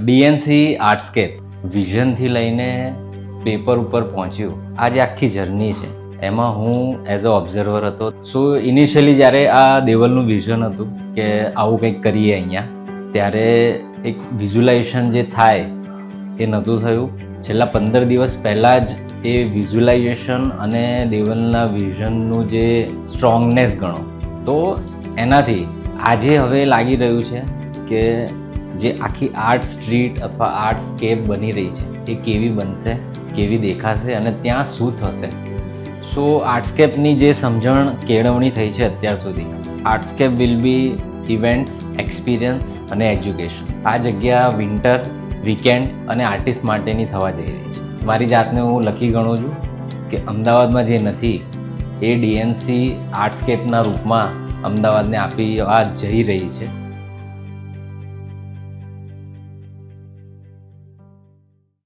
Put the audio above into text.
DNC Artscape વિઝનથી લઈને paper ઉપર પહોંચ્યું. આ જે આખી જર્ની છે એમાં હું એઝ અ ઓબ્ઝર્વર હતો. સો ઇનિશિયલી જ્યારે આ દેવલનું વિઝન હતું કે આવું કંઈક કરીએ અહીંયા, ત્યારે એક વિઝ્યુલાઇઝેશન જે થાય એ નહોતું થયું. છેલ્લા 15 દિવસ પહેલાં જ એ વિઝ્યુલાઇઝેશન અને દેવલના વિઝનનું જે સ્ટ્રોંગનેસ ગણો તો એનાથી આજે હવે લાગી રહ્યું છે કે જે આખી આર્ટ સ્ટ્રીટ અથવા આર્ટ સ્કેપ બની રહી છે એ કેવી બનશે, કેવી દેખાશે અને ત્યાં શું થશે. સો આર્ટસ્કેપની જે સમજણ કેળવણી થઈ છે અત્યાર સુધી, Artscape will be events, experience અને એજ્યુકેશન. આ જગ્યા વિન્ટર, વીકેન્ડ અને આર્ટિસ્ટ માટેની થવા જઈ રહી છે. મારી જાતને હું લકી ગણું છું કે અમદાવાદમાં જે નથી એ ડીએનસી આર્ટસ્કેપના રૂપમાં અમદાવાદને આપી જઈ રહી છે.